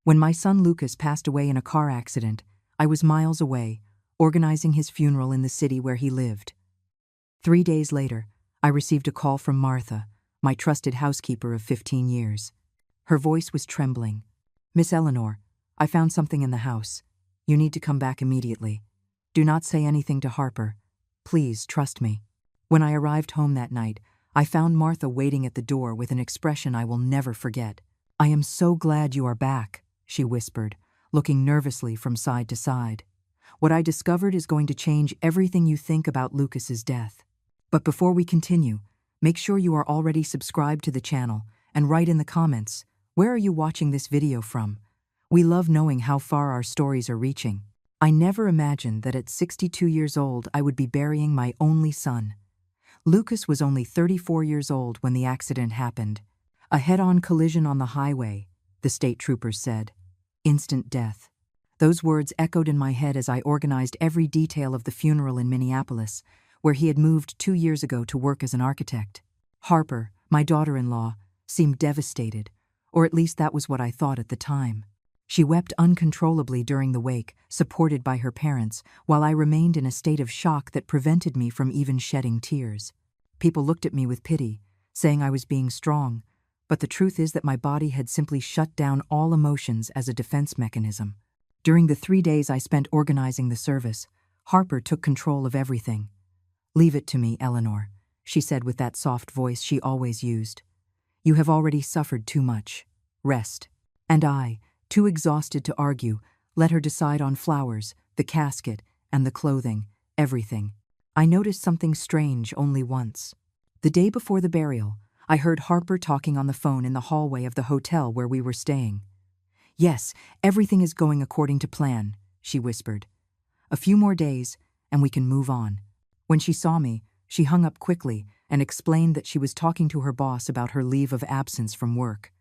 When my son Lucas passed away in a car accident, I was miles away, organizing his funeral in the city where he lived. 3 days later, I received a call from Martha, my trusted housekeeper of 15 years. Her voice was trembling. "Miss Eleanor, I found something in the house. You need to come back immediately. Do not say anything to Harper. Please trust me." When I arrived home that night, I found Martha waiting at the door with an expression I will never forget. "I am so glad you are back," she whispered, looking nervously from side to side. "What I discovered is going to change everything you think about Lucas's death. But before we continue, make sure you are already subscribed to the channel and write in the comments, where are you watching this video from? We love knowing how far our stories are reaching. I never imagined that at 62 years old I would be burying my only son. Lucas was only 34 years old when the accident happened. A head-on collision on the highway, the state troopers said. Instant death. Those words echoed in my head as I organized every detail of the funeral in Minneapolis, where he had moved 2 years ago to work as an architect. Harper, my daughter-in-law, seemed devastated, or at least that was what I thought at the time. She wept uncontrollably during the wake, supported by her parents, while I remained in a state of shock that prevented me from even shedding tears. People looked at me with pity, saying I was being strong, but the truth is that my body had simply shut down all emotions as a defense mechanism. During the 3 days I spent organizing the service, Harper took control of everything. "Leave it to me, Eleanor," she said with that soft voice she always used. "You have already suffered too much. Rest." And I, too exhausted to argue, let her decide on flowers, the casket, and the clothing, everything. I noticed something strange only once. The day before the burial, I heard Harper talking on the phone in the hallway of the hotel where we were staying. "Yes, everything is going according to plan," she whispered. "A few more days, and we can move on." When she saw me, she hung up quickly and explained that she was talking to her boss about her leave of absence from work.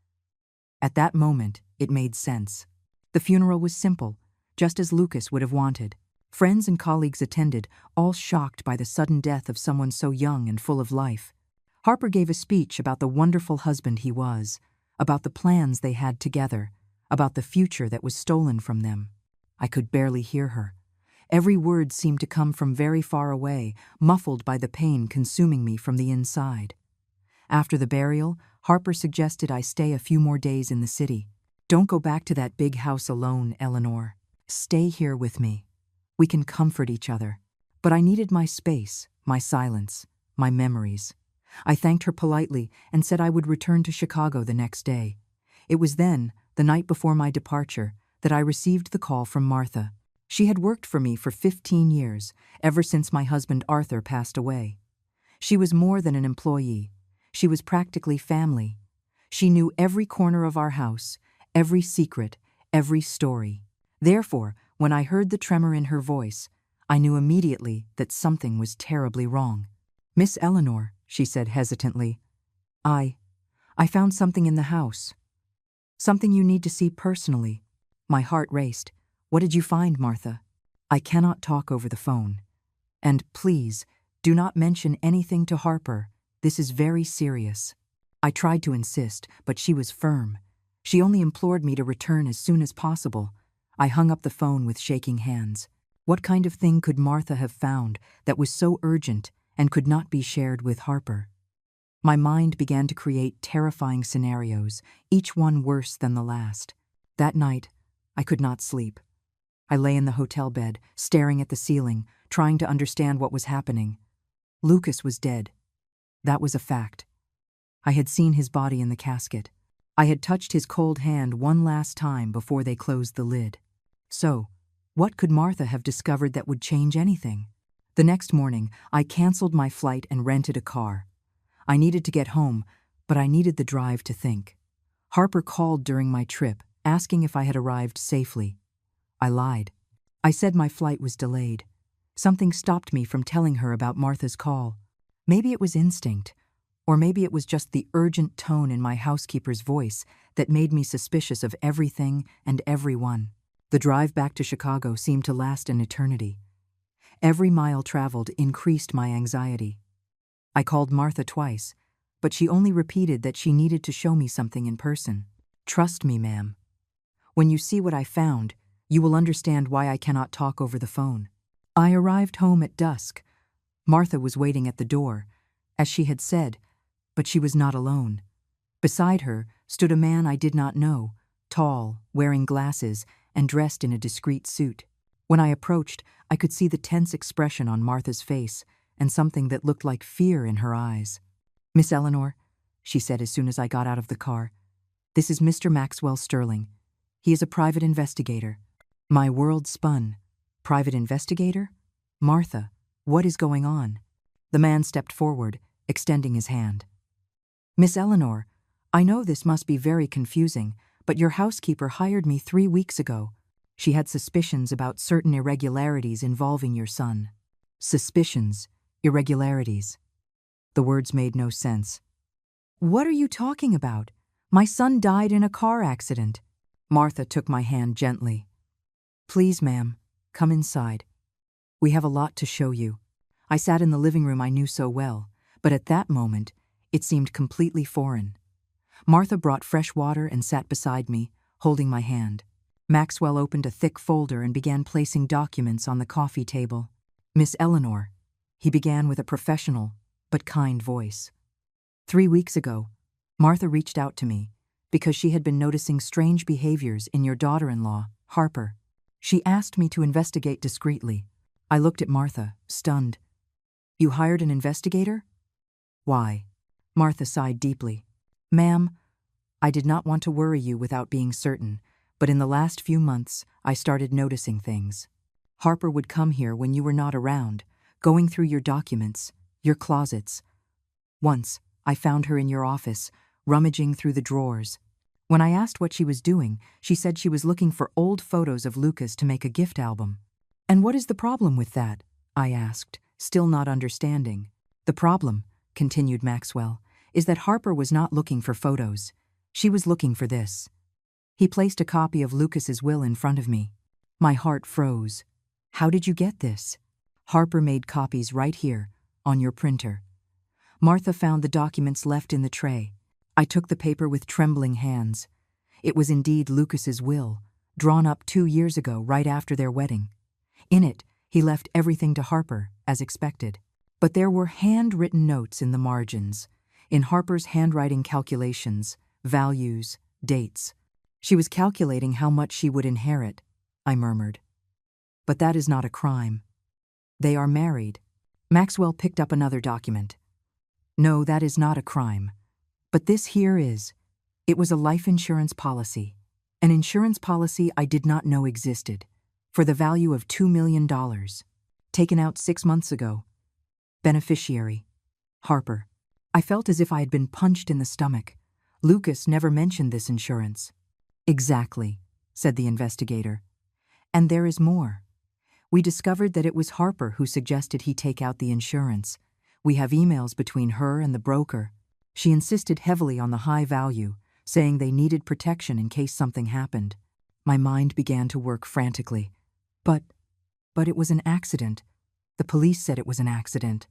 At that moment, it made sense. The funeral was simple, just as Lucas would have wanted. Friends and colleagues attended, all shocked by the sudden death of someone so young and full of life. Harper gave a speech about the wonderful husband he was, about the plans they had together, about the future that was stolen from them. I could barely hear her. Every word seemed to come from very far away, muffled by the pain consuming me from the inside. After the burial, Harper suggested I stay a few more days in the city. "Don't go back to that big house alone, Eleanor. Stay here with me. We can comfort each other." But I needed my space, my silence, my memories. I thanked her politely and said I would return to Chicago the next day. It was then, the night before my departure, that I received the call from Martha. She had worked for me for 15 years, ever since my husband Arthur passed away. She was more than an employee. She was practically family. She knew every corner of our house, every secret, every story. Therefore, when I heard the tremor in her voice, I knew immediately that something was terribly wrong. "Miss Eleanor," she said hesitantly, I found something in the house. Something you need to see personally." My heart raced. "What did you find, Martha?" "I cannot talk over the phone. And please, do not mention anything to Harper. This is very serious." I tried to insist, but she was firm. She only implored me to return as soon as possible. I hung up the phone with shaking hands. What kind of thing could Martha have found that was so urgent and could not be shared with Harper? My mind began to create terrifying scenarios, each one worse than the last. That night, I could not sleep. I lay in the hotel bed, staring at the ceiling, trying to understand what was happening. Lucas was dead. That was a fact. I had seen his body in the casket. I had touched his cold hand one last time before they closed the lid. So, what could Martha have discovered that would change anything? The next morning, I canceled my flight and rented a car. I needed to get home, but I needed the drive to think. Harper called during my trip, asking if I had arrived safely. I lied. I said my flight was delayed. Something stopped me from telling her about Martha's call. Maybe it was instinct, or maybe it was just the urgent tone in my housekeeper's voice that made me suspicious of everything and everyone. The drive back to Chicago seemed to last an eternity. Every mile traveled increased my anxiety. I called Martha twice, but she only repeated that she needed to show me something in person. "Trust me, ma'am." When you see what I found, you will understand why I cannot talk over the phone. I arrived home at dusk. Martha was waiting at the door, as she had said, but she was not alone. Beside her stood a man I did not know, tall, wearing glasses, and dressed in a discreet suit. When I approached, I could see the tense expression on Martha's face and something that looked like fear in her eyes. "Miss Eleanor," she said as soon as I got out of the car, "this is Mr. Maxwell Sterling. He is a private investigator." My world spun. Private investigator? Martha, what is going on? The man stepped forward, extending his hand. "Miss Eleanor, I know this must be very confusing, but your housekeeper hired me 3 weeks ago. She had suspicions about certain irregularities involving your son." Suspicions, irregularities. The words made no sense. "What are you talking about? My son died in a car accident." Martha took my hand gently. "Please, ma'am, come inside. We have a lot to show you." I sat in the living room I knew so well, but at that moment, it seemed completely foreign. Martha brought fresh water and sat beside me, holding my hand. Maxwell opened a thick folder and began placing documents on the coffee table. "Miss Eleanor," he began with a professional but kind voice. "3 weeks ago, Martha reached out to me because she had been noticing strange behaviors in your daughter-in-law, Harper. She asked me to investigate discreetly." I looked at Martha, stunned. "You hired an investigator?" "Why?" Martha sighed deeply. "Ma'am, I did not want to worry you without being certain, but in the last few months, I started noticing things. Harper would come here when you were not around, going through your documents, your closets. Once, I found her in your office, rummaging through the drawers. When I asked what she was doing, she said she was looking for old photos of Lucas to make a gift album." "And what is the problem with that?" I asked, still not understanding. "The problem," continued Maxwell, "is that Harper was not looking for photos. She was looking for this." He placed a copy of Lucas's will in front of me. My heart froze. "How did you get this?" "Harper made copies right here, on your printer." Martha found the documents left in the tray. I took the paper with trembling hands. It was indeed Lucas's will, drawn up 2 years ago right after their wedding. In it, he left everything to Harper, as expected. But there were handwritten notes in the margins, in Harper's handwriting calculations, values, dates. "She was calculating how much she would inherit," I murmured. "But that is not a crime. They are married." Maxwell picked up another document. "No, that is not a crime. But this here is. It was a life insurance policy. An insurance policy I did not know existed, for the value of $2 million. Taken out 6 months ago. Beneficiary: Harper." I felt as if I had been punched in the stomach. Lucas never mentioned this insurance. "Exactly," said the investigator. "And there is more. We discovered that it was Harper who suggested he take out the insurance. We have emails between her and the broker. She insisted heavily on the high value, saying they needed protection in case something happened." My mind began to work frantically. But it was an accident. The police said it was an accident."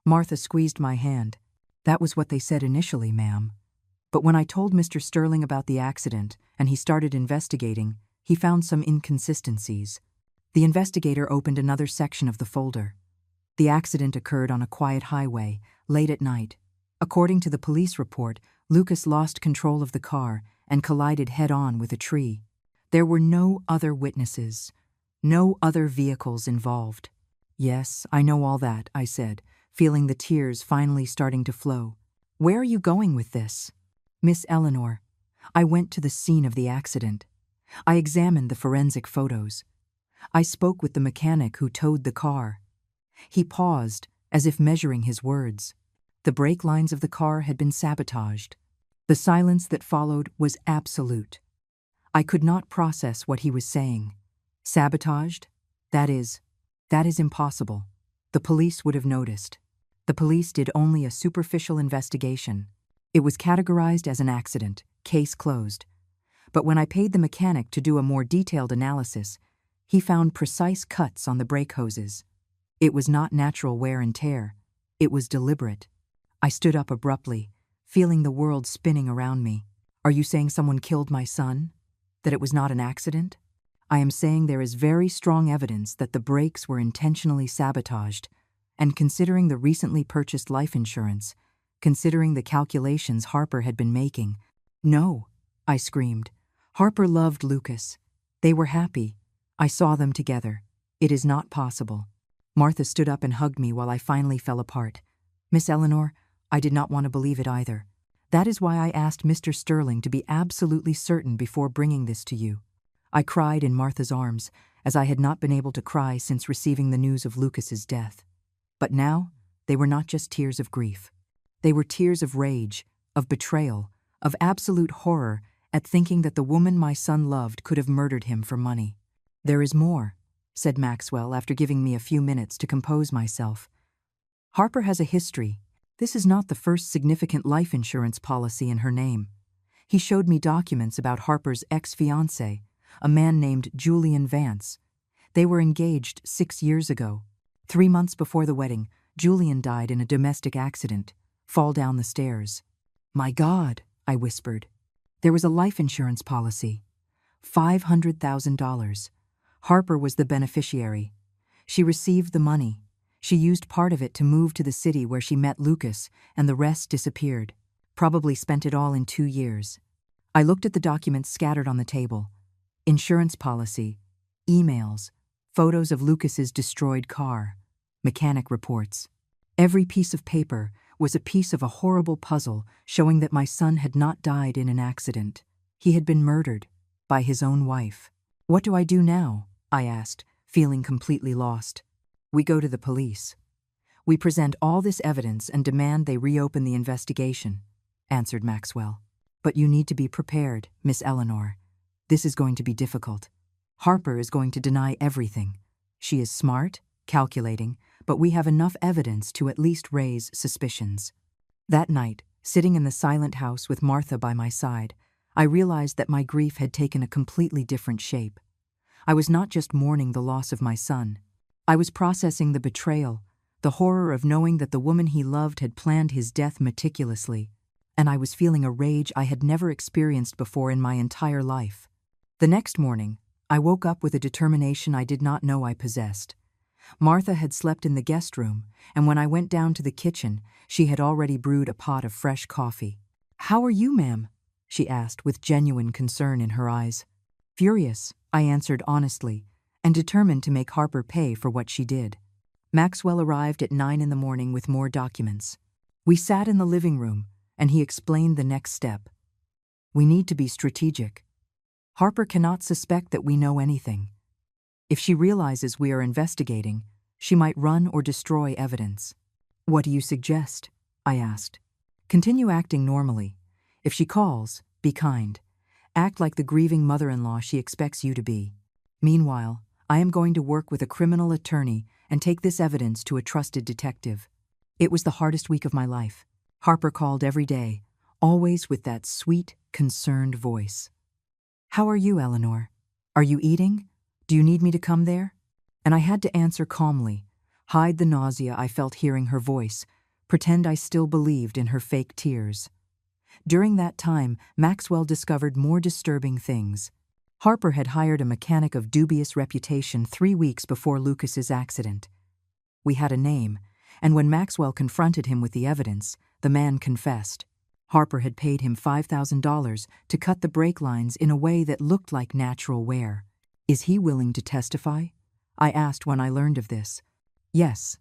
Martha squeezed my hand. "That was what they said initially, ma'am. But when I told Mr. Sterling about the accident and he started investigating, he found some inconsistencies." The investigator opened another section of the folder. "The accident occurred on a quiet highway, late at night. According to the police report, Lucas lost control of the car and collided head-on with a tree. There were no other witnesses, no other vehicles involved." "Yes, I know all that," I said, feeling the tears finally starting to flow. "Where are you going with this?" "Miss Eleanor, I went to the scene of the accident. I examined the forensic photos. I spoke with the mechanic who towed the car." He paused, as if measuring his words. The brake lines of the car had been sabotaged. The silence that followed was absolute. I could not process what he was saying. Sabotaged? That is impossible. The police would have noticed. The police did only a superficial investigation. It was categorized as an accident, case closed. But when I paid the mechanic to do a more detailed analysis, he found precise cuts on the brake hoses. It was not natural wear and tear. It was deliberate. I stood up abruptly, feeling the world spinning around me. "Are you saying someone killed my son?" That it was not an accident? I am saying there is very strong evidence that the brakes were intentionally sabotaged, and considering the recently purchased life insurance, considering the calculations Harper had been making. No, I screamed. Harper loved Lucas. They were happy. I saw them together. It is not possible. Martha stood up and hugged me while I finally fell apart. Miss Eleanor, I did not want to believe it either. That is why I asked Mr. Sterling to be absolutely certain before bringing this to you. I cried in Martha's arms, as I had not been able to cry since receiving the news of Lucas's death. But now, they were not just tears of grief. They were tears of rage, of betrayal, of absolute horror at thinking that the woman my son loved could have murdered him for money. There is more, said Maxwell after giving me a few minutes to compose myself. Harper has a history. This is not the first significant life insurance policy in her name. He showed me documents about Harper's ex-fiancé, a man named Julian Vance. They were engaged 6 years ago. 3 months before the wedding, Julian died in a domestic accident, fall down the stairs. My God, I whispered. There was a life insurance policy. $500,000. Harper was the beneficiary. She received the money. She used part of it to move to the city where she met Lucas, and the rest disappeared. Probably spent it all in 2 years. I looked at the documents scattered on the table. Insurance policy, emails, photos of Lucas's destroyed car, mechanic reports. Every piece of paper was a piece of a horrible puzzle showing that my son had not died in an accident. He had been murdered by his own wife. What do I do now? I asked, feeling completely lost. We go to the police. We present all this evidence and demand they reopen the investigation, answered Maxwell. But you need to be prepared, Miss Eleanor. This is going to be difficult. Harper is going to deny everything. She is smart, calculating, but we have enough evidence to at least raise suspicions. That night, sitting in the silent house with Martha by my side, I realized that my grief had taken a completely different shape. I was not just mourning the loss of my son. I was processing the betrayal, the horror of knowing that the woman he loved had planned his death meticulously, and I was feeling a rage I had never experienced before in my entire life. The next morning, I woke up with a determination I did not know I possessed. Martha had slept in the guest room, and when I went down to the kitchen, she had already brewed a pot of fresh coffee. "How are you, ma'am?" she asked with genuine concern in her eyes. "Furious," I answered honestly, and determined to make Harper pay for what she did. Maxwell arrived at 9 in the morning with more documents. We sat in the living room, and he explained the next step. We need to be strategic. Harper cannot suspect that we know anything. If she realizes we are investigating, she might run or destroy evidence. What do you suggest? I asked. Continue acting normally. If she calls, be kind. Act like the grieving mother-in-law she expects you to be. Meanwhile, I am going to work with a criminal attorney and take this evidence to a trusted detective. It was the hardest week of my life. Harper called every day, always with that sweet, concerned voice. "How are you, Eleanor? Are you eating? Do you need me to come there?" And I had to answer calmly, hide the nausea I felt hearing her voice, pretend I still believed in her fake tears. During that time, Maxwell discovered more disturbing things. Harper had hired a mechanic of dubious reputation 3 weeks before Lucas's accident. We had a name, and when Maxwell confronted him with the evidence, the man confessed. Harper had paid him $5,000 to cut the brake lines in a way that looked like natural wear. "Is he willing to testify?" I asked when I learned of this. "Yes.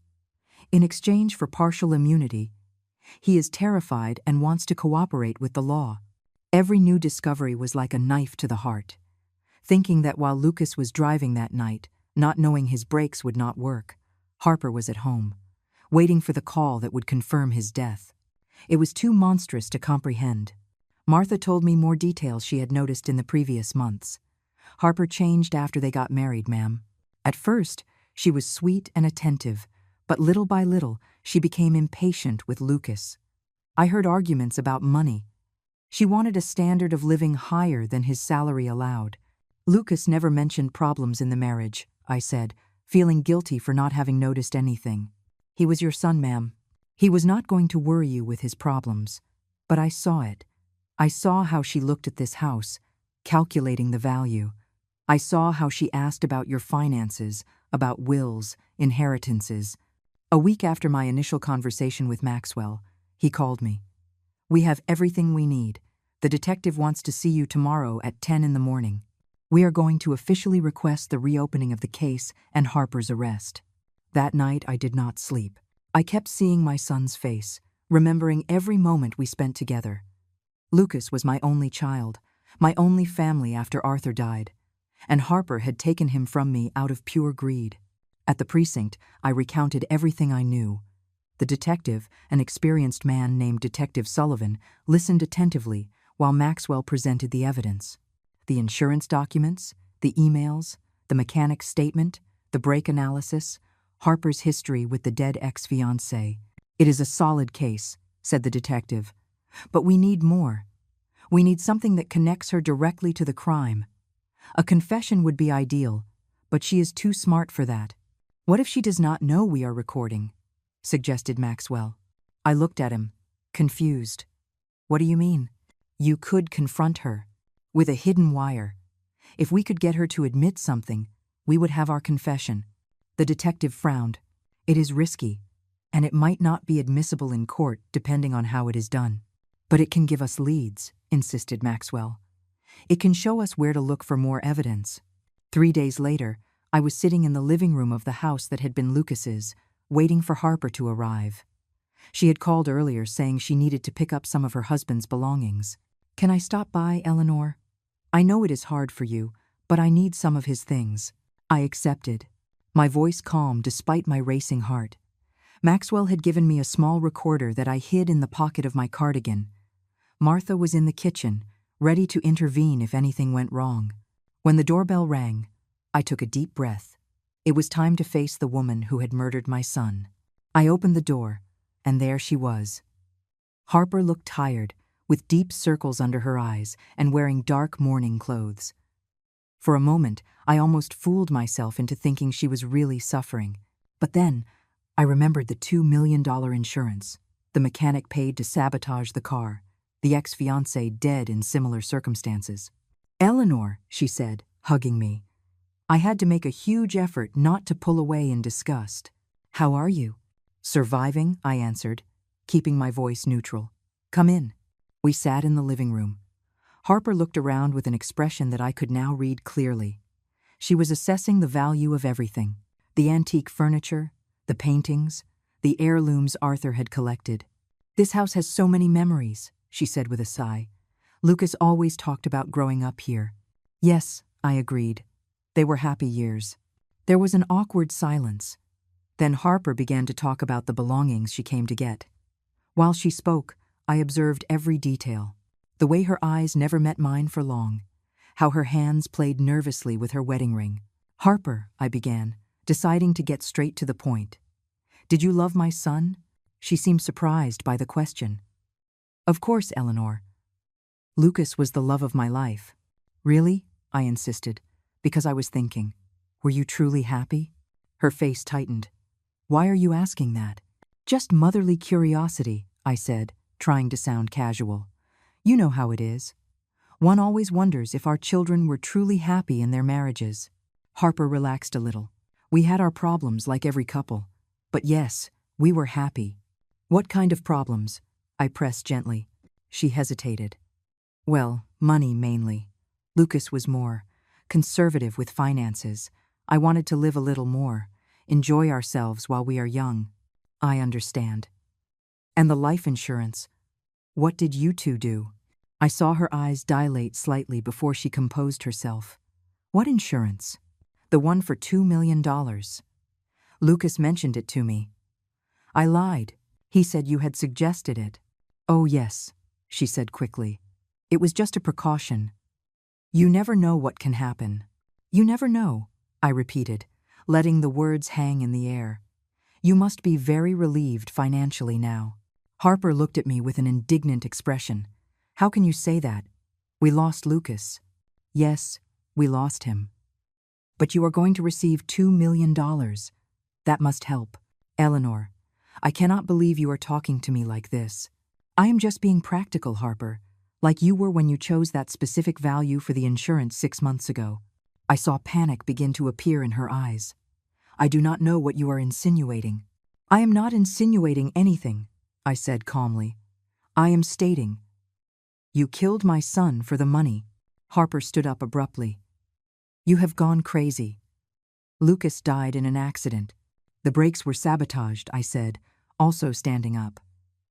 In exchange for partial immunity, he is terrified and wants to cooperate with the law." Every new discovery was like a knife to the heart. Thinking that while Lucas was driving that night, not knowing his brakes would not work, Harper was at home, waiting for the call that would confirm his death. It was too monstrous to comprehend. Martha told me more details she had noticed in the previous months. Harper changed after they got married, ma'am. At first, she was sweet and attentive, but little by little, she became impatient with Lucas. I heard arguments about money. She wanted a standard of living higher than his salary allowed. "Lucas never mentioned problems in the marriage," I said, feeling guilty for not having noticed anything. "He was your son, ma'am. He was not going to worry you with his problems. But I saw it. I saw how she looked at this house, calculating the value. I saw how she asked about your finances, about wills, inheritances. A week after my initial conversation with Maxwell, he called me. We have everything we need. The detective wants to see you tomorrow at 10 in the morning. We are going to officially request the reopening of the case and Harper's arrest. That night I did not sleep. I kept seeing my son's face, remembering every moment we spent together. Lucas was my only child, my only family after Arthur died, and Harper had taken him from me out of pure greed. At the precinct, I recounted everything I knew. The detective, an experienced man named Detective Sullivan, listened attentively while Maxwell presented the evidence. The insurance documents, the emails, the mechanic's statement, the brake analysis, Harper's history with the dead ex-fiancé. It is a solid case, said the detective. But we need more. We need something that connects her directly to the crime. A confession would be ideal, but she is too smart for that. What if she does not know we are recording? Suggested Maxwell. I looked at him, confused. What do you mean? You could confront her. With a hidden wire. If we could get her to admit something, we would have our confession. The detective frowned. It is risky, and it might not be admissible in court depending on how it is done. But it can give us leads, insisted Maxwell. It can show us where to look for more evidence. 3 days later, I was sitting in the living room of the house that had been Lucas's, waiting for Harper to arrive. She had called earlier saying she needed to pick up some of her husband's belongings. Can I stop by, Eleanor? I know it is hard for you, but I need some of his things. I accepted. My voice calm despite my racing heart. Maxwell had given me a small recorder that I hid in the pocket of my cardigan. Martha was in the kitchen, ready to intervene if anything went wrong. When the doorbell rang, I took a deep breath. It was time to face the woman who had murdered my son. I opened the door, and there she was. Harper looked tired, with deep circles under her eyes and wearing dark mourning clothes. For a moment, I almost fooled myself into thinking she was really suffering. But then, I remembered the $2 million insurance, the mechanic paid to sabotage the car, the ex-fiancé dead in similar circumstances. Eleanor, she said, hugging me. I had to make a huge effort not to pull away in disgust. How are you? Surviving, I answered, keeping my voice neutral. Come in. We sat in the living room. Harper looked around with an expression that I could now read clearly. She was assessing the value of everything. The antique furniture, the paintings, the heirlooms Arthur had collected. This house has so many memories, she said with a sigh. Lucas always talked about growing up here. Yes, I agreed. They were happy years. There was an awkward silence. Then Harper began to talk about the belongings she came to get. While she spoke, I observed every detail. The way her eyes never met mine for long. How her hands played nervously with her wedding ring. Harper, I began, deciding to get straight to the point. Did you love my son? She seemed surprised by the question. Of course, Eleanor. Lucas was the love of my life. Really? I insisted, because I was thinking. Were you truly happy? Her face tightened. Why are you asking that? Just motherly curiosity, I said, trying to sound casual. You know how it is. One always wonders if our children were truly happy in their marriages. Harper relaxed a little. We had our problems like every couple. But yes, we were happy. What kind of problems? I pressed gently. She hesitated. Well, money mainly. Lucas was more conservative with finances. I wanted to live a little more, enjoy ourselves while we are young. I understand. And the life insurance. What did you two do? I saw her eyes dilate slightly before she composed herself. What insurance? The one for $2 million. Lucas mentioned it to me. I lied. He said you had suggested it. Oh yes, she said quickly. It was just a precaution. You never know what can happen. You never know, I repeated, letting the words hang in the air. You must be very relieved financially now. Harper looked at me with an indignant expression. How can you say that? We lost Lucas. Yes, we lost him. But you are going to receive $2 million. That must help. Eleanor, I cannot believe you are talking to me like this. I am just being practical, Harper. Like you were when you chose that specific value for the insurance 6 months ago. I saw panic begin to appear in her eyes. I do not know what you are insinuating. I am not insinuating anything, I said calmly. I am stating. You killed my son for the money. Harper stood up abruptly. You have gone crazy. Lucas died in an accident. The brakes were sabotaged, I said, also standing up.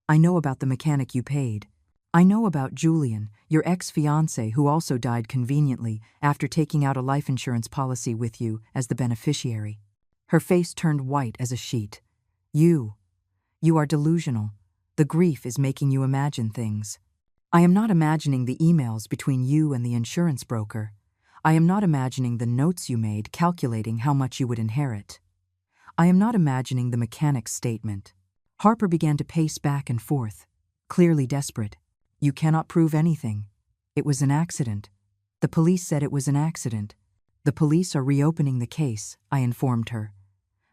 I know about the mechanic you paid. I know about Julian, your ex-fiancé, who also died conveniently after taking out a life insurance policy with you as the beneficiary. Her face turned white as a sheet. You are delusional. The grief is making you imagine things. I am not imagining the emails between you and the insurance broker. I am not imagining the notes you made calculating how much you would inherit. I am not imagining the mechanic's statement. Harper began to pace back and forth, clearly desperate. You cannot prove anything. It was an accident. The police said it was an accident. The police are reopening the case, I informed her,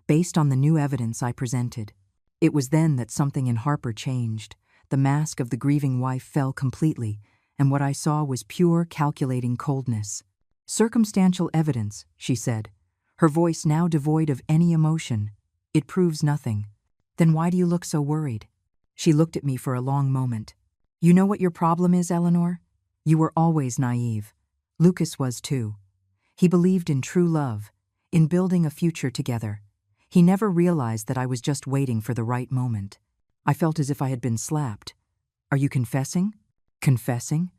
based on the new evidence I presented. It was then that something in Harper changed. The mask of the grieving wife fell completely, and what I saw was pure, calculating coldness. Circumstantial evidence, she said, her voice now devoid of any emotion. It proves nothing. Then why do you look so worried? She looked at me for a long moment. You know what your problem is, Eleanor? You were always naive. Lucas was too. He believed in true love, in building a future together. He never realized that I was just waiting for the right moment. I felt as if I had been slapped. Are you confessing? Confessing?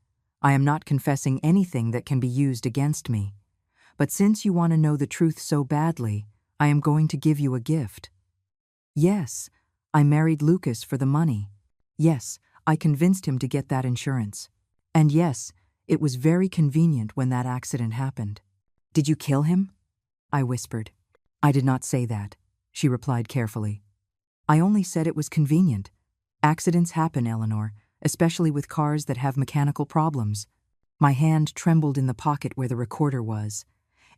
I am not confessing anything that can be used against me. But since you want to know the truth so badly, I am going to give you a gift. Yes, I married Lucas for the money. Yes, I convinced him to get that insurance. And yes, it was very convenient when that accident happened. Did you kill him? I whispered. I did not say that, she replied carefully. I only said it was convenient. Accidents happen, Eleanor, especially with cars that have mechanical problems. My hand trembled in the pocket where the recorder was.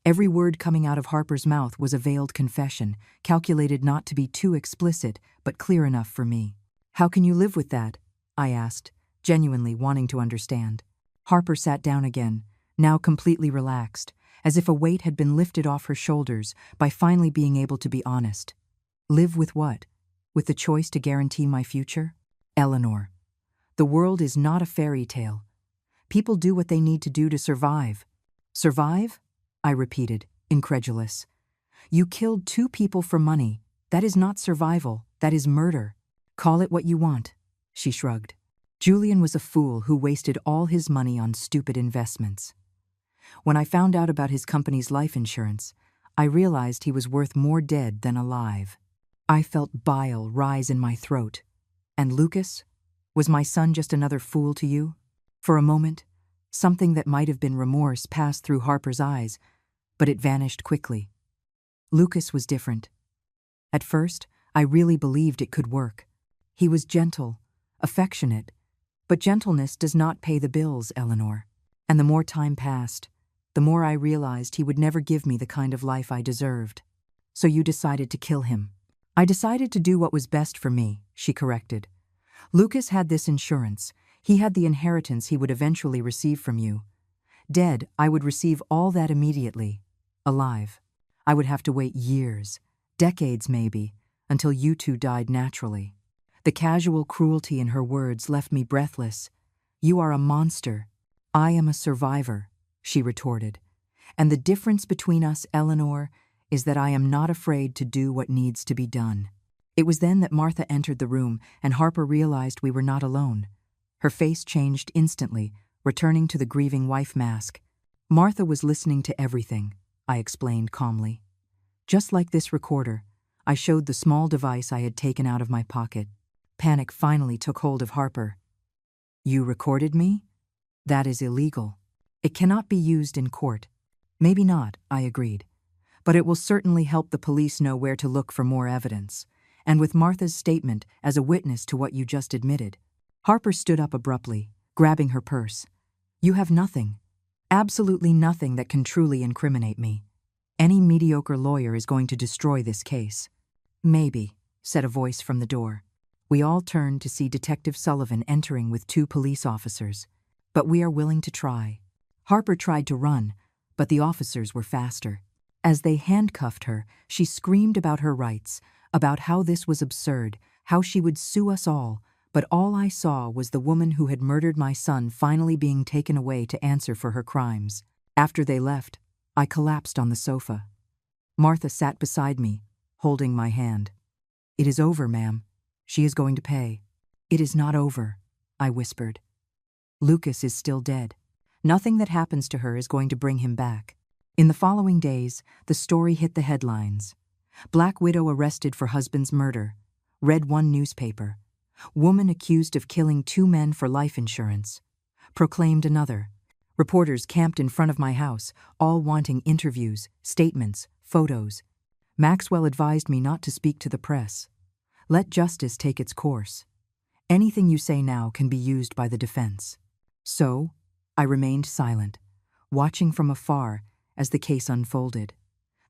Every word coming out of Harper's mouth was a veiled confession, calculated not to be too explicit, but clear enough for me. How can you live with that? I asked, genuinely wanting to understand. Harper sat down again, now completely relaxed, as if a weight had been lifted off her shoulders by finally being able to be honest. Live with what? With the choice to guarantee my future? Eleanor, the world is not a fairy tale. People do what they need to do to survive. Survive? I repeated, incredulous. You killed 2 people for money. That is not survival, that is murder. Call it what you want. She shrugged. Julian was a fool who wasted all his money on stupid investments. When I found out about his company's life insurance, I realized he was worth more dead than alive. I felt bile rise in my throat. And Lucas? Was my son just another fool to you? For a moment, something that might have been remorse passed through Harper's eyes, but it vanished quickly. Lucas was different. At first, I really believed it could work. He was gentle, affectionate, but gentleness does not pay the bills, Eleanor. And the more time passed, the more I realized he would never give me the kind of life I deserved. So you decided to kill him. I decided to do what was best for me, she corrected. Lucas had this insurance. He had the inheritance he would eventually receive from you. Dead, I would receive all that immediately. Alive, I would have to wait years, decades maybe, until you 2 died naturally. The casual cruelty in her words left me breathless. You are a monster. I am a survivor, she retorted. And the difference between us, Eleanor, is that I am not afraid to do what needs to be done. It was then that Martha entered the room and Harper realized we were not alone. Her face changed instantly, returning to the grieving wife mask. Martha was listening to everything, I explained calmly. Just like this recorder, I showed the small device I had taken out of my pocket. Panic finally took hold of Harper. You recorded me? That is illegal. It cannot be used in court. Maybe not, I agreed. But it will certainly help the police know where to look for more evidence. And with Martha's statement as a witness to what you just admitted. Harper stood up abruptly, grabbing her purse. You have nothing. Absolutely nothing that can truly incriminate me. Any mediocre lawyer is going to destroy this case. Maybe, said a voice from the door. We all turned to see Detective Sullivan entering with 2 police officers. but we are willing to try." Harper tried to run, but the officers were faster. As they handcuffed her, she screamed about her rights, about how this was absurd, how she would sue us all, but all I saw was the woman who had murdered my son finally being taken away to answer for her crimes. After they left, I collapsed on the sofa. Martha sat beside me, holding my hand. "It is over, ma'am. She is going to pay." "It is not over," I whispered. "Lucas is still dead. Nothing that happens to her is going to bring him back." In the following days, the story hit the headlines. Black widow arrested for husband's murder. Read one newspaper. Woman accused of killing 2 men for life insurance. Proclaimed another. Reporters camped in front of my house, all wanting interviews, statements, photos. Maxwell advised me not to speak to the press. Let justice take its course. Anything you say now can be used by the defense. So, I remained silent, watching from afar as the case unfolded.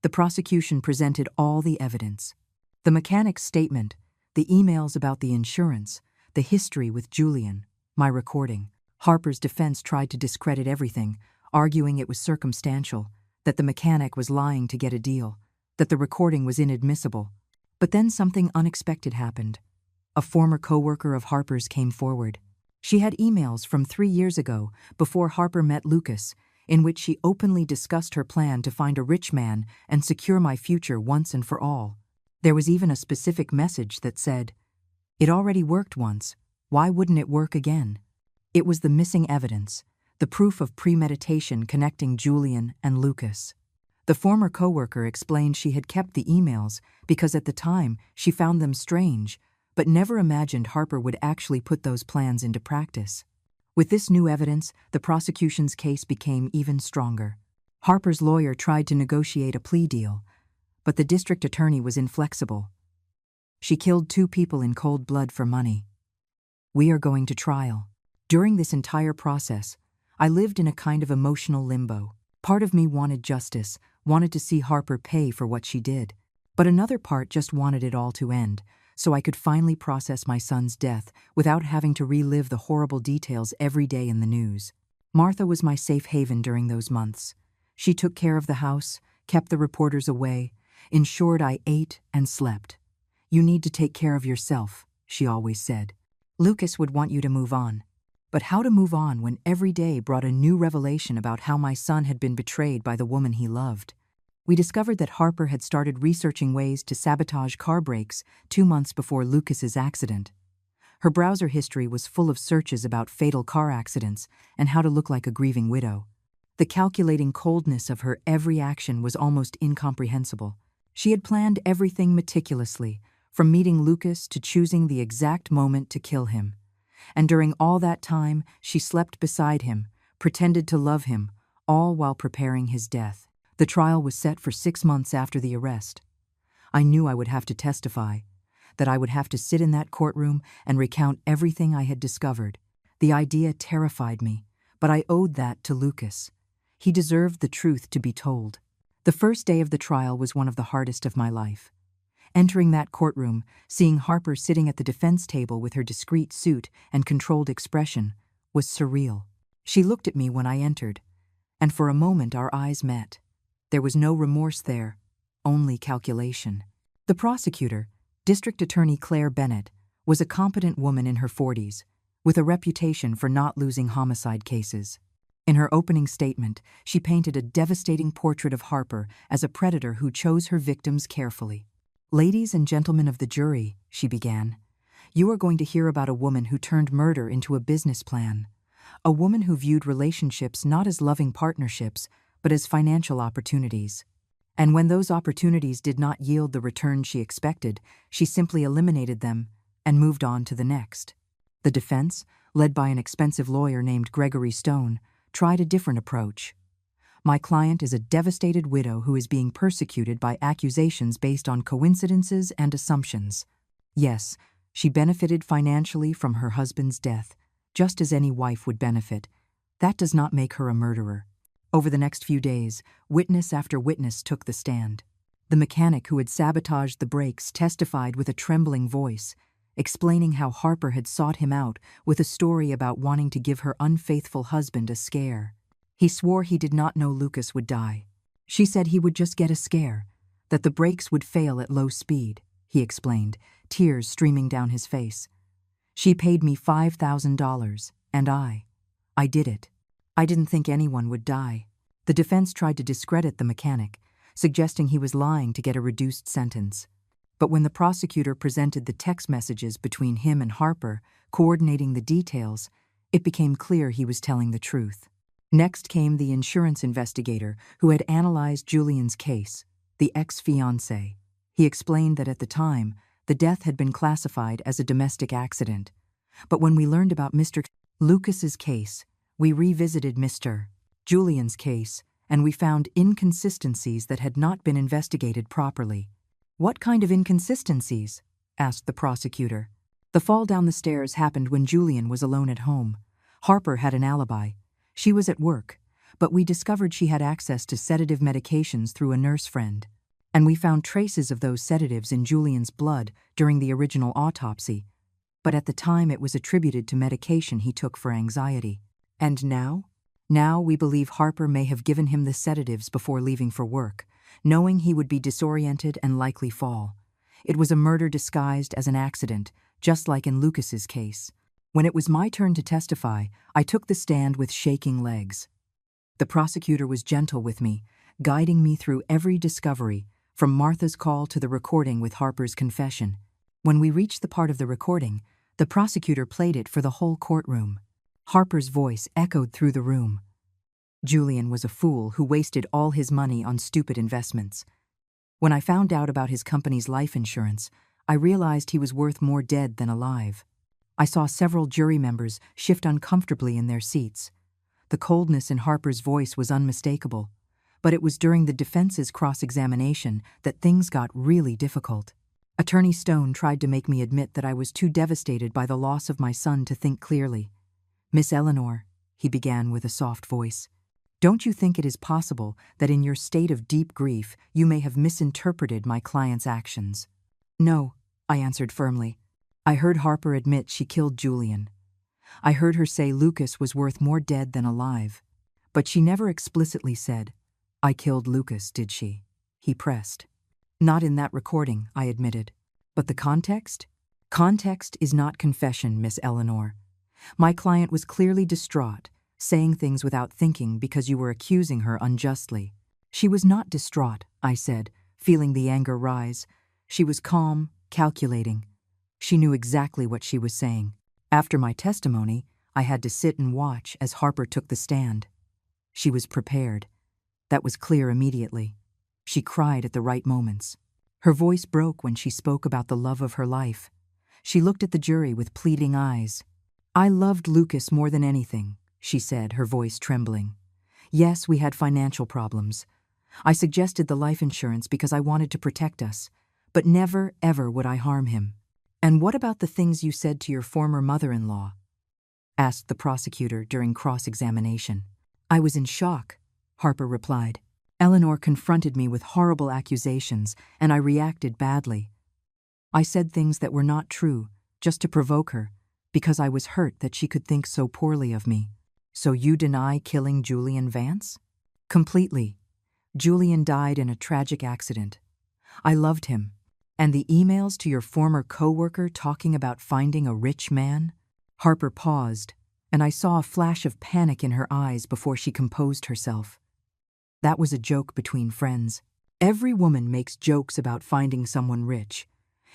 The prosecution presented all the evidence. The mechanic's statement, the emails about the insurance, the history with Julian, my recording. Harper's defense tried to discredit everything, arguing it was circumstantial, that the mechanic was lying to get a deal, that the recording was inadmissible. But then something unexpected happened. A former coworker of Harper's came forward. She had emails from 3 years ago, before Harper met Lucas, in which she openly discussed her plan to find a rich man and secure my future once and for all. There was even a specific message that said, "It already worked once, why wouldn't it work again?" It was the missing evidence, the proof of premeditation connecting Julian and Lucas. The former coworker explained she had kept the emails because at the time she found them strange, but never imagined Harper would actually put those plans into practice. With this new evidence, the prosecution's case became even stronger. Harper's lawyer tried to negotiate a plea deal, but the district attorney was inflexible. "She killed 2 people in cold blood for money. We are going to trial." During this entire process, I lived in a kind of emotional limbo. Part of me wanted justice, wanted to see Harper pay for what she did, but another part just wanted it all to end, so I could finally process my son's death without having to relive the horrible details every day in the news. Martha was my safe haven during those months. She took care of the house, kept the reporters away, ensured I ate and slept. "You need to take care of yourself," she always said. Lucas would want you to move on. But how to move on when every day brought a new revelation about how my son had been betrayed by the woman he loved? We discovered that Harper had started researching ways to sabotage car brakes 2 months before Lucas's accident. Her browser history was full of searches about fatal car accidents and how to look like a grieving widow. The calculating coldness of her every action was almost incomprehensible. She had planned everything meticulously, from meeting Lucas to choosing the exact moment to kill him. And during all that time, she slept beside him, pretended to love him, all while preparing his death. The trial was set for 6 months after the arrest. I knew I would have to testify, that I would have to sit in that courtroom and recount everything I had discovered. The idea terrified me, but I owed that to Lucas. He deserved the truth to be told. The first day of the trial was one of the hardest of my life. Entering that courtroom, seeing Harper sitting at the defense table with her discreet suit and controlled expression, was surreal. She looked at me when I entered, and for a moment our eyes met. There was no remorse there, only calculation. The prosecutor, District Attorney Claire Bennett, was a competent woman in her 40s, with a reputation for not losing homicide cases. In her opening statement, she painted a devastating portrait of Harper as a predator who chose her victims carefully. "Ladies and gentlemen of the jury," she began, "you are going to hear about a woman who turned murder into a business plan. A woman who viewed relationships not as loving partnerships, but as financial opportunities. And when those opportunities did not yield the return she expected, she simply eliminated them and moved on to the next." The defense, led by an expensive lawyer named Gregory Stone, tried a different approach. "My client is a devastated widow who is being persecuted by accusations based on coincidences and assumptions. Yes, she benefited financially from her husband's death, just as any wife would benefit. That does not make her a murderer." Over the next few days, witness after witness took the stand. The mechanic who had sabotaged the brakes testified with a trembling voice, explaining how Harper had sought him out with a story about wanting to give her unfaithful husband a scare. He swore he did not know Lucas would die. She said he would just get a scare, that the brakes would fail at low speed, he explained, tears streaming down his face. She paid me $5,000, and I did it. I didn't think anyone would die. The defense tried to discredit the mechanic, suggesting he was lying to get a reduced sentence. But when the prosecutor presented the text messages between him and Harper, coordinating the details, it became clear he was telling the truth. Next came the insurance investigator who had analyzed Julian's case, the ex-fiancé. He explained that at the time, the death had been classified as a domestic accident. But when we learned about Mr. Lucas's case, we revisited Mr. Julian's case, and we found inconsistencies that had not been investigated properly. "What kind of inconsistencies?" asked the prosecutor. "The fall down the stairs happened when Julian was alone at home. Harper had an alibi. She was at work, but we discovered she had access to sedative medications through a nurse friend. And we found traces of those sedatives in Julian's blood during the original autopsy. But at the time it was attributed to medication he took for anxiety. And now? Now we believe Harper may have given him the sedatives before leaving for work, knowing he would be disoriented and likely fall. It was a murder disguised as an accident, just like in Lucas's case. When it was my turn to testify, I took the stand with shaking legs. The prosecutor was gentle with me, guiding me through every discovery, from Martha's call to the recording with Harper's confession. When we reached the part of the recording, the prosecutor played it for the whole courtroom. Harper's voice echoed through the room. Julian was a fool who wasted all his money on stupid investments. When I found out about his company's life insurance, I realized he was worth more dead than alive. I saw several jury members shift uncomfortably in their seats. The coldness in Harper's voice was unmistakable, but it was during the defense's cross-examination that things got really difficult. Attorney Stone tried to make me admit that I was too devastated by the loss of my son to think clearly. "Miss Eleanor," he began with a soft voice, "don't you think it is possible that in your state of deep grief you may have misinterpreted my client's actions?" "No," I answered firmly. "I heard Harper admit she killed Julian. I heard her say Lucas was worth more dead than alive. But she never explicitly said, 'I killed Lucas,' did she?" He pressed. "Not in that recording," I admitted. "But the context?" "Context is not confession, Miss Eleanor. My client was clearly distraught, saying things without thinking because you were accusing her unjustly." "She was not distraught," I said, feeling the anger rise. "She was calm, calculating. She knew exactly what she was saying. After my testimony, I had to sit and watch as Harper took the stand. She was prepared. That was clear immediately. She cried at the right moments. Her voice broke when she spoke about the love of her life. She looked at the jury with pleading eyes. "I loved Lucas more than anything," she said, her voice trembling. "Yes, we had financial problems. I suggested the life insurance because I wanted to protect us, but never, ever would I harm him." "And what about the things you said to your former mother-in-law?" asked the prosecutor during cross-examination. "I was in shock," Harper replied. "Eleanor confronted me with horrible accusations, and I reacted badly. I said things that were not true, just to provoke her, because I was hurt that she could think so poorly of me." "So you deny killing Julian Vance?" "Completely. Julian died in a tragic accident. I loved him. And the emails to your former co-worker talking about finding a rich man?" Harper paused, and I saw a flash of panic in her eyes before she composed herself. "That was a joke between friends. Every woman makes jokes about finding someone rich.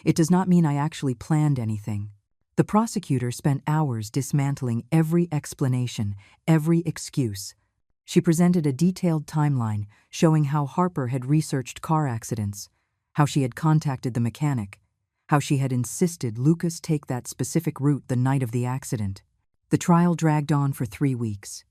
It does not mean I actually planned anything." The prosecutor spent hours dismantling every explanation, every excuse. She presented a detailed timeline showing how Harper had researched car accidents, how she had contacted the mechanic, how she had insisted Lucas take that specific route the night of the accident. The trial dragged on for 3 weeks.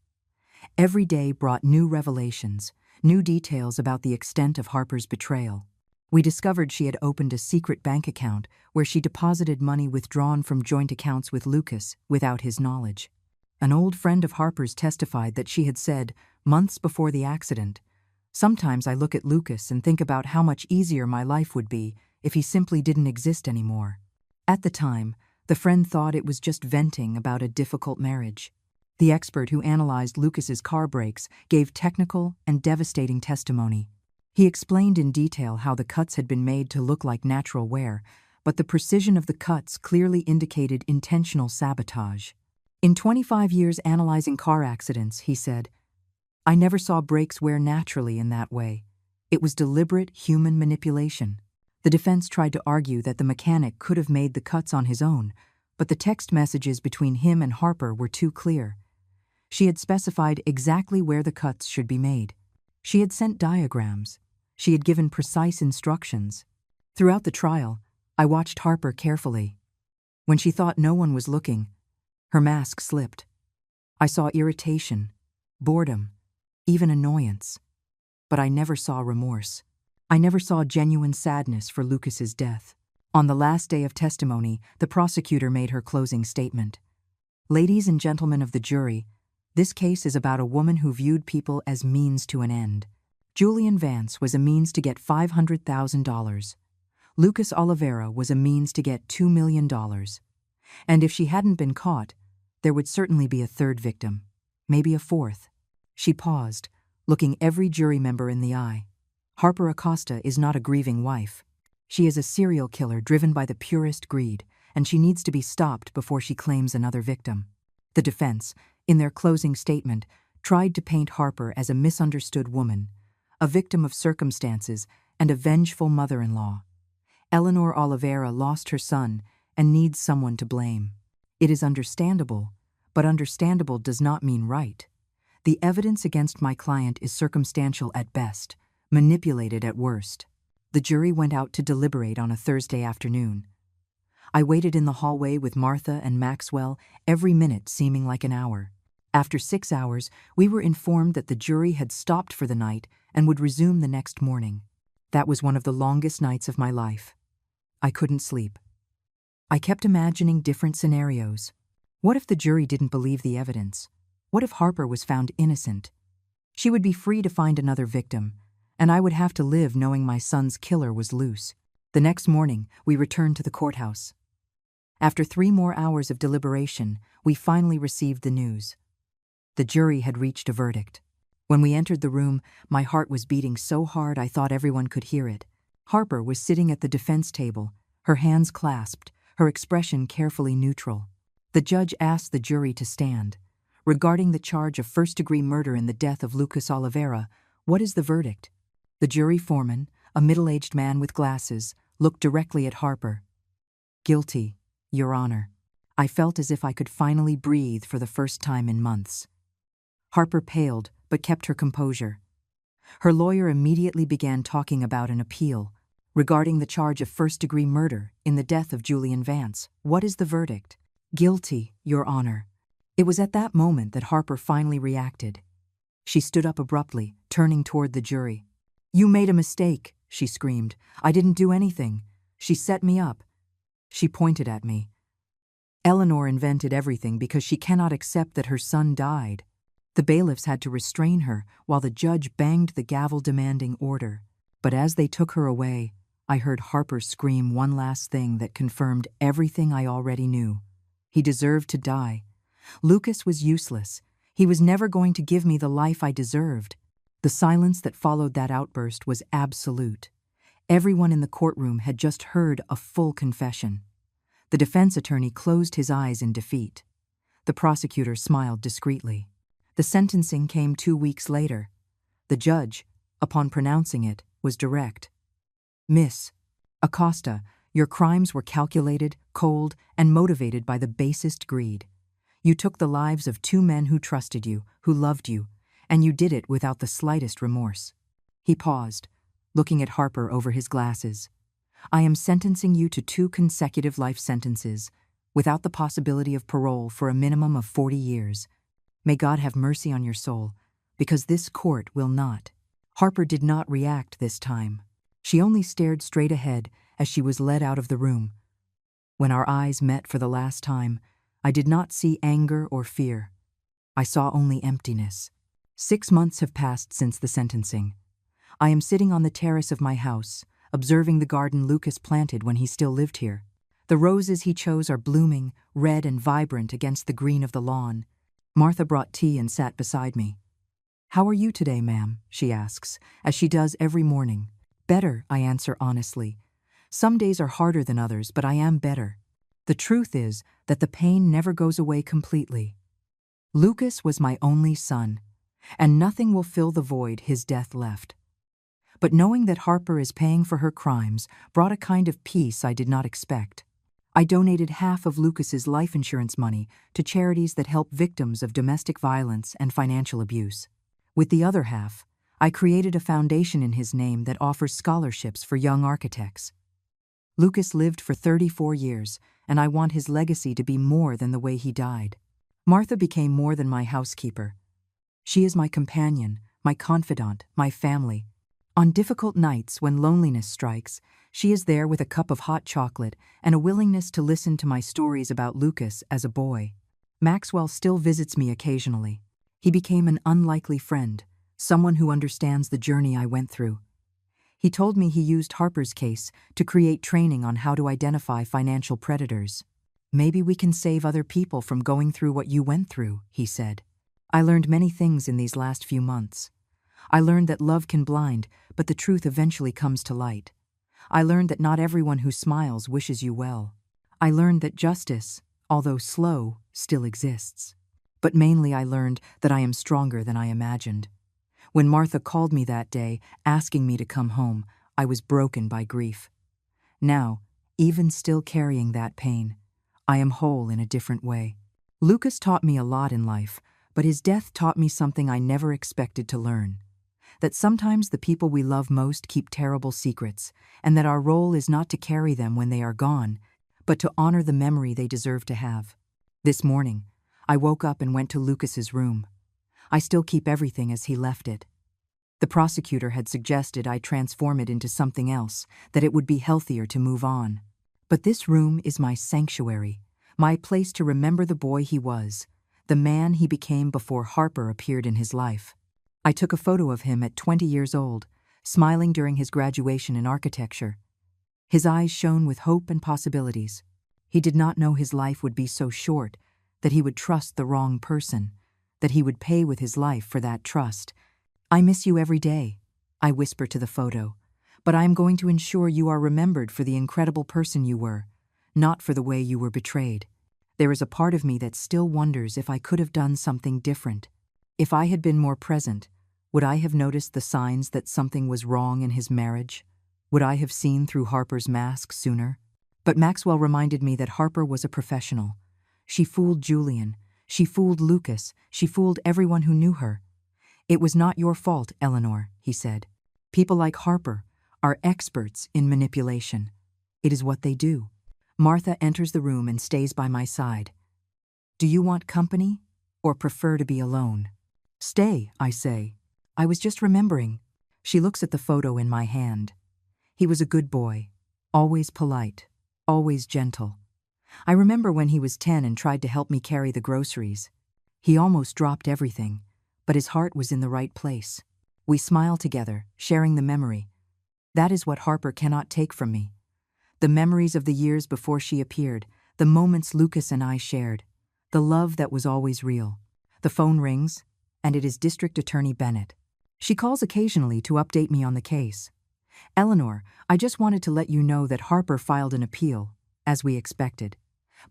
Every day brought new revelations, new details about the extent of Harper's betrayal. We discovered she had opened a secret bank account where she deposited money withdrawn from joint accounts with Lucas without his knowledge. An old friend of Harper's testified that she had said, months before the accident, "Sometimes I look at Lucas and think about how much easier my life would be if he simply didn't exist anymore." At the time, the friend thought it was just venting about a difficult marriage. The expert who analyzed Lucas's car brakes gave technical and devastating testimony. He explained in detail how the cuts had been made to look like natural wear, but the precision of the cuts clearly indicated intentional sabotage. In 25 years analyzing car accidents, he said, I never saw brakes wear naturally in that way. It was deliberate human manipulation. The defense tried to argue that the mechanic could have made the cuts on his own, but the text messages between him and Harper were too clear. She had specified exactly where the cuts should be made. She had sent diagrams. She had given precise instructions. Throughout the trial, I watched Harper carefully. When she thought no one was looking, her mask slipped. I saw irritation, boredom, even annoyance. But I never saw remorse. I never saw genuine sadness for Lucas's death. On the last day of testimony, the prosecutor made her closing statement. Ladies and gentlemen of the jury, this case is about a woman who viewed people as means to an end. Julian Vance was a means to get $500,000. Lucas Oliveira was a means to get $2 million. And if she hadn't been caught, there would certainly be a third victim, maybe a fourth. She paused, looking every jury member in the eye. Harper Acosta is not a grieving wife. She is a serial killer driven by the purest greed, and she needs to be stopped before she claims another victim. The defense, in their closing statement, tried to paint Harper as a misunderstood woman, a victim of circumstances, and a vengeful mother-in-law. Eleanor Oliveira lost her son and needs someone to blame. It is understandable, but understandable does not mean right. The evidence against my client is circumstantial at best, manipulated at worst. The jury went out to deliberate on a Thursday afternoon. I waited in the hallway with Martha and Maxwell, every minute seeming like an hour. After 6 hours, we were informed that the jury had stopped for the night and would resume the next morning. That was one of the longest nights of my life. I couldn't sleep. I kept imagining different scenarios. What if the jury didn't believe the evidence? What if Harper was found innocent? She would be free to find another victim, and I would have to live knowing my son's killer was loose. The next morning, we returned to the courthouse. After 3 more hours of deliberation, we finally received the news. The jury had reached a verdict. When we entered the room, my heart was beating so hard I thought everyone could hear it. Harper was sitting at the defense table, her hands clasped, her expression carefully neutral. The judge asked the jury to stand. Regarding the charge of first-degree murder in the death of Lucas Oliveira, what is the verdict? The jury foreman, a middle-aged man with glasses, looked directly at Harper. Guilty, Your Honor. I felt as if I could finally breathe for the first time in months. Harper paled, but kept her composure. Her lawyer immediately began talking about an appeal. Regarding the charge of first-degree murder in the death of Julian Vance, what is the verdict? Guilty, Your Honor. It was at that moment that Harper finally reacted. She stood up abruptly, turning toward the jury. You made a mistake, she screamed. I didn't do anything. She set me up. She pointed at me. Eleanor invented everything because she cannot accept that her son died. The bailiffs had to restrain her while the judge banged the gavel demanding order. But as they took her away, I heard Harper scream one last thing that confirmed everything I already knew. He deserved to die. Lucas was useless. He was never going to give me the life I deserved. The silence that followed that outburst was absolute. Everyone in the courtroom had just heard a full confession. The defense attorney closed his eyes in defeat. The prosecutor smiled discreetly. The sentencing came 2 weeks later. The judge, upon pronouncing it, was direct. Miss Acosta, your crimes were calculated, cold, and motivated by the basest greed. You took the lives of 2 men who trusted you, who loved you, and you did it without the slightest remorse. He paused, looking at Harper over his glasses. I am sentencing you to 2 consecutive life sentences, without the possibility of parole for a minimum of 40 years. May God have mercy on your soul, because this court will not. Harper did not react this time. She only stared straight ahead as she was led out of the room. When our eyes met for the last time, I did not see anger or fear. I saw only emptiness. 6 months have passed since the sentencing. I am sitting on the terrace of my house, observing the garden Lucas planted when he still lived here. The roses he chose are blooming, red and vibrant against the green of the lawn. Martha brought tea and sat beside me. "How are you today, ma'am?" she asks, as she does every morning. "Better," I answer honestly. "Some days are harder than others, but I am better." The truth is that the pain never goes away completely. Lucas was my only son, and nothing will fill the void his death left. But knowing that Harper is paying for her crimes brought a kind of peace I did not expect. I donated half of Lucas's life insurance money to charities that help victims of domestic violence and financial abuse. With the other half, I created a foundation in his name that offers scholarships for young architects. Lucas lived for 34 years, and I want his legacy to be more than the way he died. Martha became more than my housekeeper. She is my companion, my confidant, my family. On difficult nights when loneliness strikes, she is there with a cup of hot chocolate and a willingness to listen to my stories about Lucas as a boy. Maxwell still visits me occasionally. He became an unlikely friend, someone who understands the journey I went through. He told me he used Harper's case to create training on how to identify financial predators. "Maybe we can save other people from going through what you went through," he said. I learned many things in these last few months. I learned that love can blind, but the truth eventually comes to light. I learned that not everyone who smiles wishes you well. I learned that justice, although slow, still exists. But mainly I learned that I am stronger than I imagined. When Martha called me that day, asking me to come home, I was broken by grief. Now, even still carrying that pain, I am whole in a different way. Lucas taught me a lot in life, but his death taught me something I never expected to learn. That sometimes the people we love most keep terrible secrets, and that our role is not to carry them when they are gone, but to honor the memory they deserve to have. This morning, I woke up and went to Lucas's room. I still keep everything as he left it. The prosecutor had suggested I transform it into something else, that it would be healthier to move on. But this room is my sanctuary, my place to remember the boy he was, the man he became before Harper appeared in his life. I took a photo of him at 20 years old, smiling during his graduation in architecture. His eyes shone with hope and possibilities. He did not know his life would be so short, that he would trust the wrong person, that he would pay with his life for that trust. "I miss you every day," I whisper to the photo, "but I am going to ensure you are remembered for the incredible person you were, not for the way you were betrayed." There is a part of me that still wonders if I could have done something different. If I had been more present, would I have noticed the signs that something was wrong in his marriage? Would I have seen through Harper's mask sooner? But Maxwell reminded me that Harper was a professional. She fooled Julian. She fooled Lucas. She fooled everyone who knew her. "It was not your fault, Eleanor," he said. "People like Harper are experts in manipulation. It is what they do." Martha enters the room and stays by my side. "Do you want company or prefer to be alone?" "Stay," I say. "I was just remembering." She looks at the photo in my hand. He was a good boy, always polite, always gentle. I remember when he was 10 and tried to help me carry the groceries. He almost dropped everything, but his heart was in the right place. We smile together, sharing the memory. That is what Harper cannot take from me. The memories of the years before she appeared, the moments Lucas and I shared, the love that was always real. The phone rings, and it is District Attorney Bennett. She calls occasionally to update me on the case. "Eleanor, I just wanted to let you know that Harper filed an appeal, as we expected.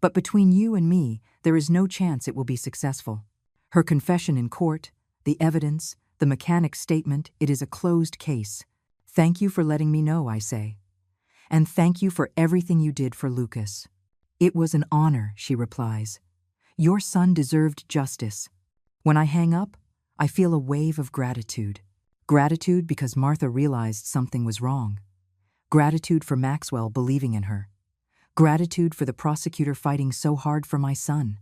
But between you and me, there is no chance it will be successful. Her confession in court, the evidence, the mechanic's statement, it is a closed case. Thank you for letting me know," I say. "And thank you for everything you did for Lucas." "It was an honor," she replies. "Your son deserved justice." When I hang up, I feel a wave of gratitude. Gratitude because Martha realized something was wrong. Gratitude for Maxwell believing in her. Gratitude for the prosecutor fighting so hard for my son.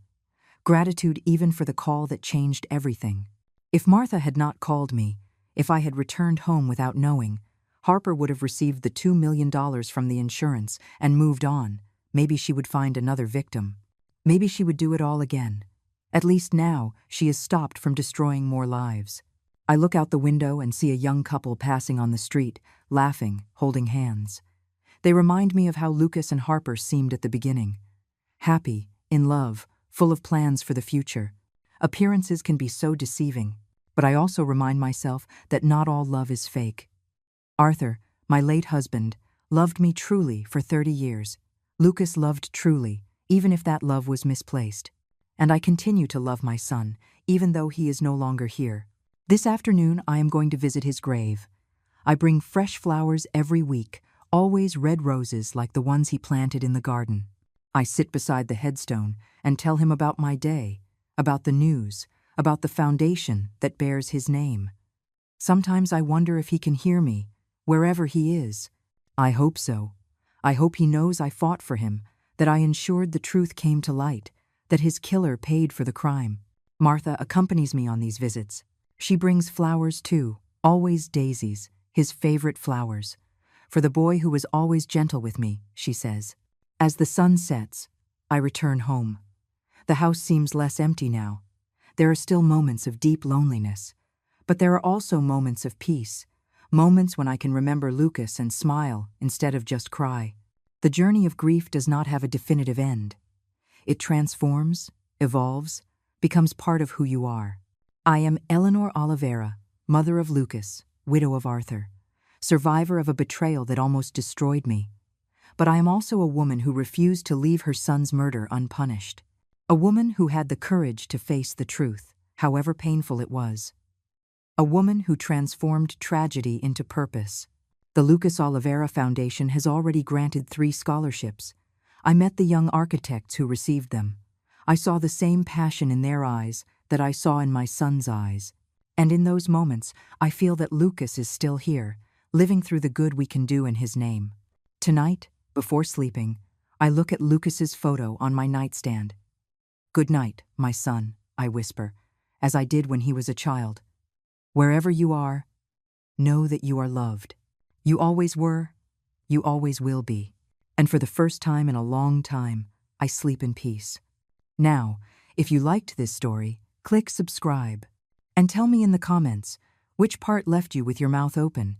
Gratitude even for the call that changed everything. If Martha had not called me, if I had returned home without knowing, Harper would have received the $2 million from the insurance and moved on. Maybe she would find another victim. Maybe she would do it all again. At least now, she is stopped from destroying more lives. I look out the window and see a young couple passing on the street, laughing, holding hands. They remind me of how Lucas and Harper seemed at the beginning. Happy, in love, full of plans for the future. Appearances can be so deceiving, but I also remind myself that not all love is fake. Arthur, my late husband, loved me truly for 30 years. Lucas loved truly, even if that love was misplaced. And I continue to love my son, even though he is no longer here. This afternoon, I am going to visit his grave. I bring fresh flowers every week, always red roses like the ones he planted in the garden. I sit beside the headstone and tell him about my day, about the news, about the foundation that bears his name. Sometimes I wonder if he can hear me, wherever he is. I hope so. I hope he knows I fought for him, that I ensured the truth came to light, that his killer paid for the crime. Martha accompanies me on these visits. She brings flowers too, always daisies, his favorite flowers. For the boy who was always gentle with me, she says. As the sun sets, I return home. The house seems less empty now. There are still moments of deep loneliness, but there are also moments of peace, moments when I can remember Lucas and smile instead of just cry. The journey of grief does not have a definitive end. It transforms, evolves, becomes part of who you are. I am Eleanor Oliveira, mother of Lucas, widow of Arthur, survivor of a betrayal that almost destroyed me. But I am also a woman who refused to leave her son's murder unpunished. A woman who had the courage to face the truth, however painful it was. A woman who transformed tragedy into purpose. The Lucas Oliveira Foundation has already granted 3 scholarships. I met the young architects who received them. I saw the same passion in their eyes that I saw in my son's eyes. And in those moments, I feel that Lucas is still here, living through the good we can do in his name. Tonight, before sleeping, I look at Lucas's photo on my nightstand. "Good night, my son," I whisper, as I did when he was a child. "Wherever you are, know that you are loved. You always were, you always will be." And for the first time in a long time, I sleep in peace. Now, if you liked this story, click subscribe. And tell me in the comments, which part left you with your mouth open?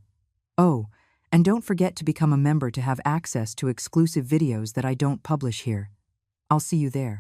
Oh, and don't forget to become a member to have access to exclusive videos that I don't publish here. I'll see you there.